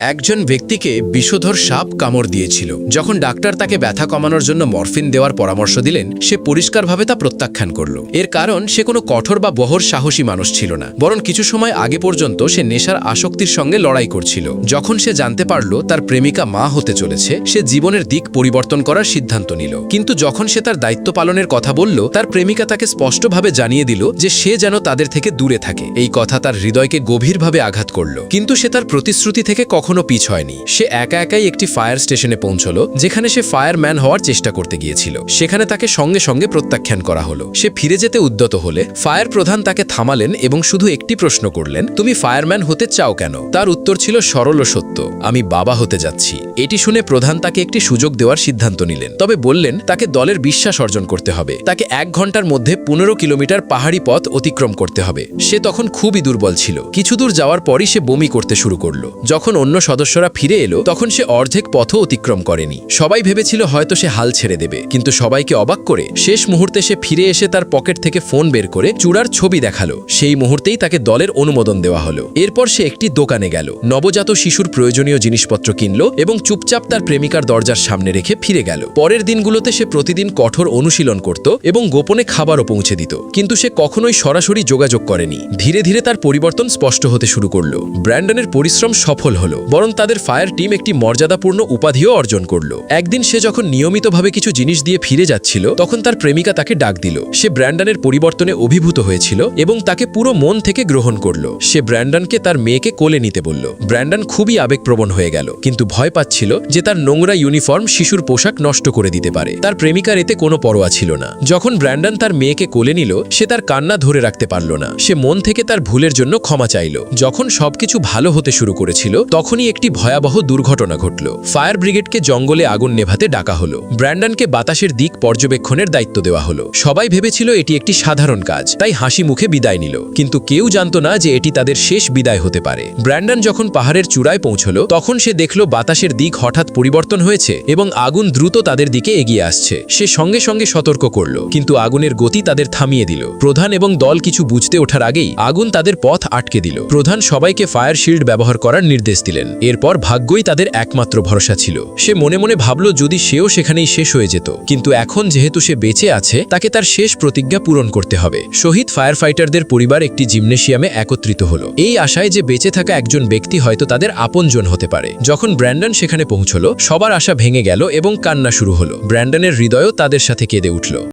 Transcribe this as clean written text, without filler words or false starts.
একজন ব্যক্তিকে বিষধর সাপ কামড় দিয়েছিল। যখন ডাক্তার তাকে ব্যথা কমানোর জন্য মরফিন দেওয়ার পরামর্শ দিলেন, সে পরিষ্কারভাবে তা প্রত্যাখ্যান করল। এর কারণ সে কোনো কঠোর বা বহর সাহসী মানুষ ছিল না, বরং কিছু সময় আগে পর্যন্ত সে নেশার আসক্তির সঙ্গে লড়াই করছিল। যখন সে জানতে পারল তার প্রেমিকা মা হতে চলেছে, সে জীবনের দিক পরিবর্তন করার সিদ্ধান্ত নিল। কিন্তু যখন সে তার দায়িত্ব পালনের কথা বলল, তার প্রেমিকা তাকে স্পষ্টভাবে জানিয়ে দিল যে সে যেন তাদের থেকে দূরে থাকে। এই কথা তার হৃদয়কে গভীরভাবে আঘাত করল, কিন্তু সে তার প্রতিশ্রুতি থেকে কখনো পিছ হয়নি। সে একা একাই একটি ফায়ার স্টেশনে পৌঁছল, যেখানে সে ফায়ারম্যান হওয়ার চেষ্টা করতে গিয়েছিল। সেখানে তাকে সঙ্গে সঙ্গে প্রত্যাখ্যান করা হলো। সে ফিরে যেতে উদ্যত হলে ফায়ার প্রধান তাকে থামালেন এবং শুধু একটি প্রশ্ন করলেন, তুমি ফায়ারম্যান হতে চাও কেন? তার উত্তর ছিল সরল ও সত্য, আমি বাবা হতে যাচ্ছি। এটি শুনে প্রধান তাকে একটি সুযোগ দেওয়ার সিদ্ধান্ত নিলেন, তবে বললেন তাকে দলের বিশ্বাস অর্জন করতে হবে। তাকে 1 ঘন্টার মধ্যে 15 কিলোমিটার পাহাড়ি পথ অতিক্রম করতে হবে। সে তখন খুবই দুর্বল ছিল। কিছু দূর যাওয়ার পরই সে বমি করতে শুরু করলো। যখন অন্য সদস্যরা ফিরে এলো, তখন সে অর্ধেক পথও অতিক্রম করেনি। সবাই ভেবেছিল হয়তো সে হাল ছেড়ে দেবে, কিন্তু সবাইকে অবাক করে শেষ মুহূর্তে সে ফিরে এসে তার পকেট থেকে ফোন বের করে চূড়ার ছবি দেখালো। সেই মুহূর্তেই তাকে দলের অনুমোদন দেওয়া হলো। এরপর সে একটি দোকানে গেল, নবজাত শিশুর প্রয়োজনীয় জিনিসপত্র কিনল এবং চুপচাপ তার প্রেমিকার দরজার সামনে রেখে ফিরে গেল। পরের দিনগুলোতে সে প্রতিদিন কঠোর অনুশীলন করত এবং গোপনে খাবারও পৌঁছে দিত, কিন্তু সে কখনোই সরাসরি যোগাযোগ করেনি। ধীরে ধীরে তার পরিবর্তন স্পষ্ট হতে শুরু করলো। ব্র্যান্ডনের পরিশ্রম সফল হলো, বরং তাদের ফায়ার টিম একটি মর্যাদাপূর্ণ উপাধিও অর্জন করল। একদিন সে যখন নিয়মিতভাবে কিছু জিনিস দিয়ে ফিরে যাচ্ছিল, তখন তার প্রেমিকা তাকে ডাক দিল। সে ব্র্যান্ডনের পরিবর্তনে অভিভূত হয়েছিল এবং তাকে পুরো মন থেকে গ্রহণ করল। সে ব্র্যান্ডনকে তার মেয়েকে কোলে নিতে বলল। ব্র্যান্ডন খুবই আবেগপ্রবণ হয়ে গেল, কিন্তু ভয় পাচ্ছিল যে তার নোংরা ইউনিফর্ম শিশুর পোশাক নষ্ট করে দিতে পারে। তার প্রেমিকার এতে কোনো পরোয়া ছিল না। যখন ব্র্যান্ডন তার মেয়েকে কোলে নিল, সে তার কান্না ধরে রাখতে পারল না। সে মন থেকে তার ভুলের জন্য ক্ষমা চাইল। যখন সবকিছু ভালো হতে শুরু করেছিল, তখনই একটি ভয়াবহ দুর্ঘটনা ঘটল। ফায়ার ব্রিগেডকে জঙ্গলে আগুন নেভাতে ডাকা হলো। ব্র্যান্ডনকে বাতাসের দিক পর্যবেক্ষণের দায়িত্ব দেওয়া হলো। সবাই ভেবেছিল এটি একটি সাধারণ কাজ, তাই হাসি মুখে বিদায় নিল। কিন্তু কেউ জানতো না যে এটি তাদের শেষ বিদায় হতে পারে। ব্র্যান্ডন যখন পাহাড়ের চূড়ায় পৌঁছল, তখন সে দেখল বাতাসের দিক হঠাৎ পরিবর্তন হয়েছে এবং আগুন দ্রুত তাদের দিকে এগিয়ে আসছে। সে সঙ্গে সঙ্গে সতর্ক করল, কিন্তু আগুনের গতি তাদের থামিয়ে দিল। প্রধান এবং দল কিছু বুঝতে ওঠার আগেই আগুন তাদের পথ আটকে দিল। প্রধান সবাইকে ফায়ার শিল্ড ব্যবহার করার নির্দেশ দিলেন। এরপর ভাগ্যই তাদের একমাত্র ভরসা ছিল। সে মনে মনে ভাবল যদি সেও সেখানেই শেষ হয়ে যেত, কিন্তু এখন যেহেতু সে বেঁচে আছে, তাকে তার শেষ প্রতিজ্ঞা পূরণ করতে হবে। শহীদ ফায়ার ফাইটারদের পরিবার একটি জিমনেশিয়ামে একত্রিত হলো, এই আশায় যে বেঁচে থাকা একজন ব্যক্তি হয়তো তাদের আপনজন হতে পারে। যখন ব্র্যান্ডন সেখানে পৌঁছল, সবার আশা ভেঙে গেল এবং কান্না শুরু হলো। ব্র্যান্ডনের হৃদয়ও তাদের সাথে কেঁদে উঠল।